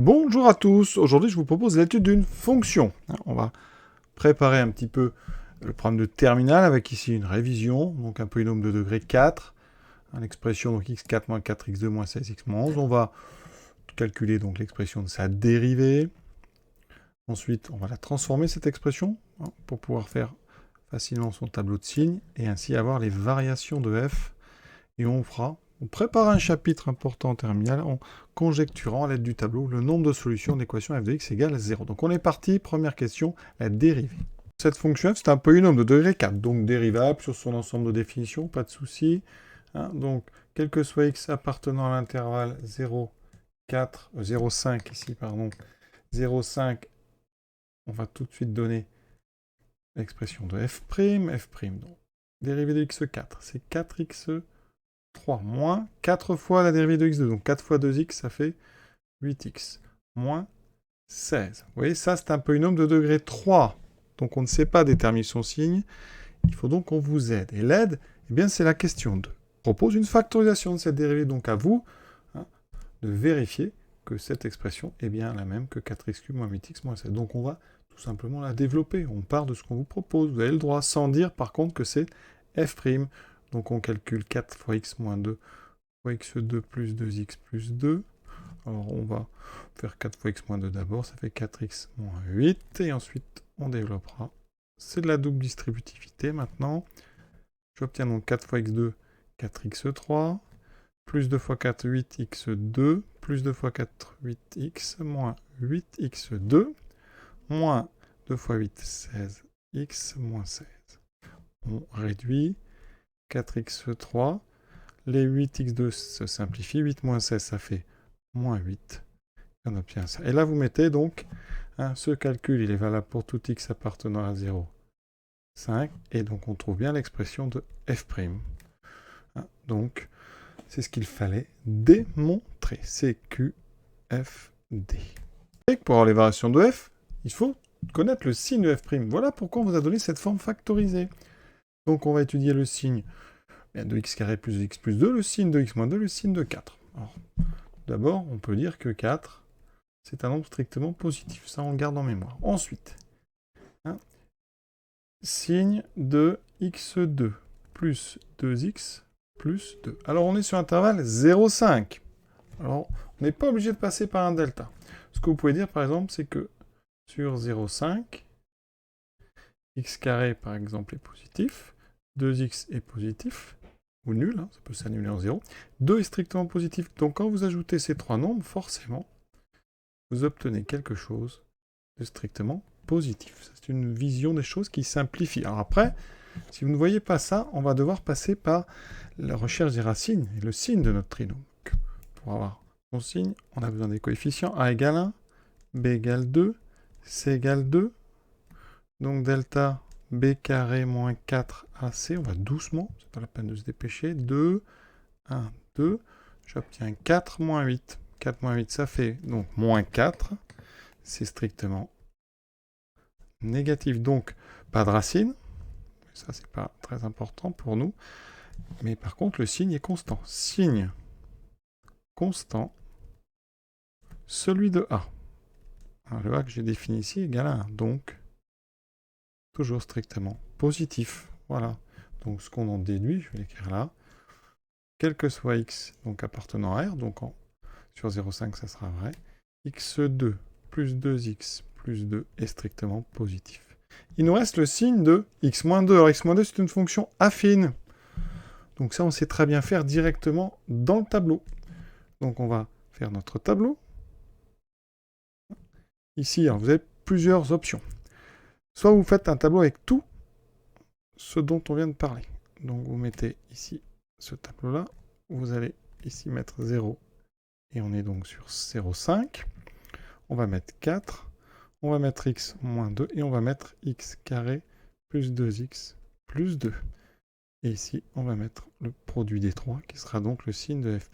Bonjour à tous, aujourd'hui je vous propose l'étude d'une fonction. On va préparer un petit peu le problème de terminale avec ici une révision, donc un polynôme de degré 4, l'expression donc x4 moins 4x2 moins 16x moins 11. On va calculer donc l'expression de sa dérivée. Ensuite, on va la transformer cette expression pour pouvoir faire facilement son tableau de signes et ainsi avoir les variations de f. Et on prépare un chapitre important en terminale en conjecturant à l'aide du tableau le nombre de solutions d'équation f de x égale 0. Donc on est parti, première question, la dérivée. Cette fonction f, c'est un polynôme de degré 4, donc dérivable sur son ensemble de définitions, pas de souci. Donc, quel que soit x appartenant à l'intervalle 0, 4, 0,5 ici, pardon, 0,5, on va tout de suite donner l'expression de f', donc dérivée de x4, c'est 4x 3 moins 4 fois la dérivée de x2. Donc 4 fois 2x, ça fait 8x. Moins 16. Vous voyez, ça, c'est un polynôme de degré 3. Donc on ne sait pas déterminer son signe. Il faut donc qu'on vous aide. Et l'aide, eh bien, c'est la question 2. Je propose une factorisation de cette dérivée. Donc à vous de vérifier que cette expression est bien la même que 4x3 moins 8x moins 16. Donc on va tout simplement la développer. On part de ce qu'on vous propose. Vous avez le droit, sans dire par contre que c'est f'. Donc on calcule 4 fois x moins 2 fois x2 plus 2x plus 2. Alors on va faire 4 fois x moins 2 d'abord, ça fait 4x moins 8. Et ensuite on développera. C'est de la double distributivité maintenant. J'obtiens donc 4 fois x2, 4x3. Plus 2 fois 4, 8x2. Plus 2 fois 4, 8x. Moins 8x2. Moins 2 fois 8, 16x moins 16. On réduit. 4x3. Les 8x2 se simplifient. 8 moins 16, ça fait moins 8. On obtient ça. Et là, vous mettez donc, ce calcul, il est valable pour tout x appartenant à 0, 5. Et donc, on trouve bien l'expression de f'. Donc, c'est ce qu'il fallait démontrer. C'est QFD. Et pour avoir les variations de f, il faut connaître le signe de f'. Voilà pourquoi on vous a donné cette forme factorisée. Donc, on va étudier le signe de x carré plus x plus 2, le signe de x moins 2, le signe de 4. Alors, d'abord, on peut dire que 4, c'est un nombre strictement positif. Ça, on le garde en mémoire. Ensuite, signe de x2 plus 2x plus 2. Alors, on est sur l'intervalle 0,5. Alors, on n'est pas obligé de passer par un delta. Ce que vous pouvez dire, par exemple, c'est que sur 0,5, x carré, par exemple, est positif, 2x est positif, ou nul, ça peut s'annuler en 0. 2 est strictement positif. Donc, quand vous ajoutez ces trois nombres, forcément, vous obtenez quelque chose de strictement positif. C'est une vision des choses qui simplifie. Alors après, si vous ne voyez pas ça, on va devoir passer par la recherche des racines et le signe de notre trinôme. Pour avoir son signe, on a besoin des coefficients a égale 1, b égale 2, c égale 2. Donc delta b carré moins 4ac, on va doucement, c'est pas la peine de se dépêcher. 2, 1, 2, j'obtiens 4 moins 8. 4 moins 8, ça fait donc moins 4. C'est strictement négatif, donc pas de racine. Ça, c'est pas très important pour nous. Mais par contre, le signe est constant. Signe constant, celui de A. Alors, le A que j'ai défini ici égale à 1. Donc, toujours strictement positif. Voilà. Donc, ce qu'on en déduit, je vais l'écrire là. Quel que soit x, donc appartenant à R, donc sur 0,5, ça sera vrai. x2 plus 2x plus 2 est strictement positif. Il nous reste le signe de x-2. Alors, x-2, c'est une fonction affine. Donc ça, on sait très bien faire directement dans le tableau. Donc on va faire notre tableau. Ici, alors, vous avez plusieurs options. Soit vous faites un tableau avec tout ce dont on vient de parler. Donc vous mettez ici ce tableau-là. Vous allez ici mettre 0. Et on est donc sur 0,5. On va mettre 4. On va mettre x moins 2. Et on va mettre x carré plus 2x plus 2. Et ici, on va mettre le produit des trois, qui sera donc le signe de f'.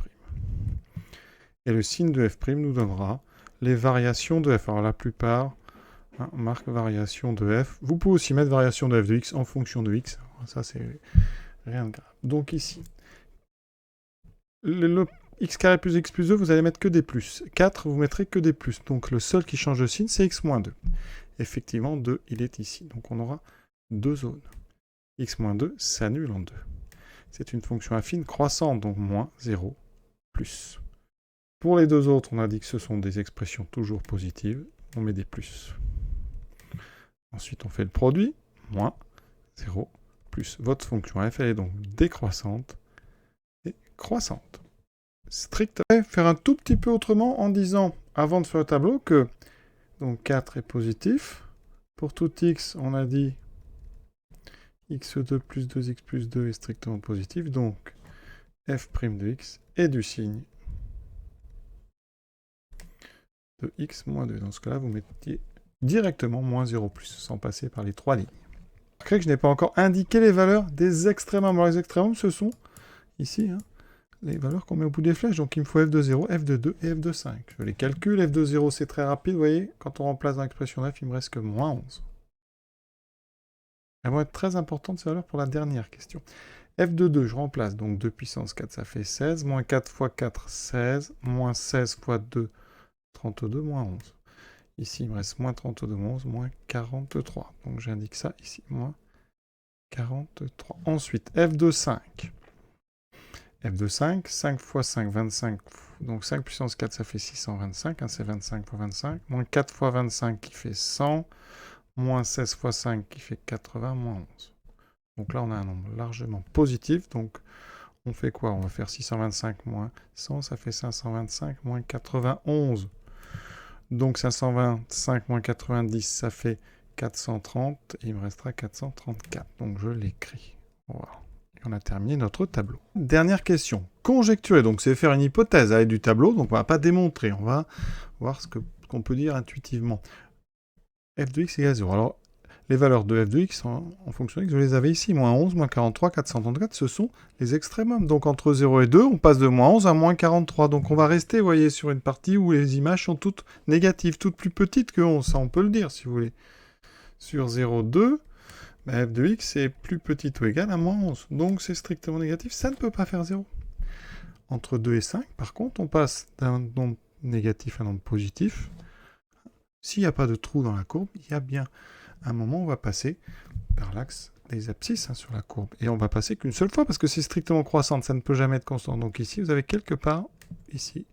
Et le signe de f' nous donnera les variations de f. Alors la plupart marquent variation de f. Vous pouvez aussi mettre variation de f de x en fonction de x. Ça, c'est rien de grave. Donc ici, le x carré plus x plus 2, vous allez mettre que des plus. 4, vous mettrez que des plus. Donc le seul qui change de signe, c'est x moins 2. Effectivement, 2, il est ici. Donc on aura deux zones. X moins 2 s'annule en 2. C'est une fonction affine croissante, donc moins 0, plus. Pour les deux autres, on a dit que ce sont des expressions toujours positives. On met des plus. Ensuite, on fait le produit. Moins 0, plus. Votre fonction f, elle est donc décroissante et croissante. Strict. Faire un tout petit peu autrement en disant, avant de faire le tableau, que donc 4 est positif. Pour tout x, on a dit x2 plus 2x plus 2 est strictement positif. Donc, f' de x est du signe de x moins 2. Dans ce cas-là, vous mettiez directement moins 0 plus, sans passer par les trois lignes. Remarquez que je n'ai pas encore indiqué les valeurs des extrémums. Alors, les extrémums, ce sont, ici, les valeurs qu'on met au bout des flèches. Donc, il me faut f de 0, f de 2 et f de 5. Je les calcule. F de 0, c'est très rapide. Vous voyez, quand on remplace dans l'expression f, il me reste que moins 11. Elles vont être très importantes, ces valeurs, pour la dernière question. f de 2, je remplace. Donc, 2 puissance 4, ça fait 16. Moins 4 fois 4, 16. Moins 16 fois 2, 32, moins 11. Ici, il me reste moins 32, moins 11, moins 43. Donc, j'indique ça ici, moins 43. Ensuite, f de 5. f de 5, 5 fois 5, 25. Donc, 5 puissance 4, ça fait 625. C'est 25 fois 25. Moins 4 fois 25, qui fait 100. Moins 16 fois 5, qui fait 80, moins 11. Donc là, on a un nombre largement positif. Donc, on fait quoi? On va faire 625 moins 100, ça fait 525 moins 91. Donc 525 moins 90, ça fait 430. Et il me restera 434. Donc je l'écris. Voilà. Et on a terminé notre tableau. Dernière question. Conjecturer. Donc c'est faire une hypothèse avec du tableau. Donc on ne va pas démontrer. On va voir ce qu'on peut dire intuitivement. f de x égale 0. Alors, les valeurs de f de x en fonction de x, je les avais ici. Moins 11, moins 43, 434, ce sont les extrémums. Donc, entre 0 et 2, on passe de moins 11 à moins 43. Donc, on va rester, vous voyez, sur une partie où les images sont toutes négatives, toutes plus petites que 11. Ça, on peut le dire, si vous voulez. Sur 0, 2, f de x est plus petite ou égale à moins 11. Donc, c'est strictement négatif. Ça ne peut pas faire 0. Entre 2 et 5, par contre, on passe d'un nombre négatif à un nombre positif. S'il n'y a pas de trou dans la courbe, il y a bien un moment où on va passer par l'axe des abscisses sur la courbe. Et on va passer qu'une seule fois, parce que c'est strictement croissante, ça ne peut jamais être constant. Donc ici, vous avez quelque part, ici,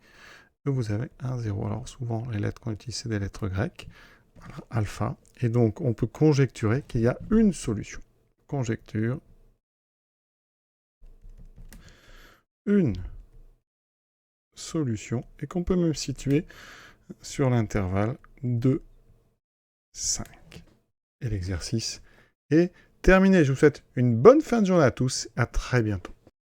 où vous avez un 0. Alors souvent, les lettres qu'on utilise, c'est des lettres grecques, voilà, alpha. Et donc, on peut conjecturer qu'il y a une solution. Conjecture. Une solution. Et qu'on peut même situer sur l'intervalle 2, 5. Et l'exercice est terminé. Je vous souhaite une bonne fin de journée à tous. À très bientôt.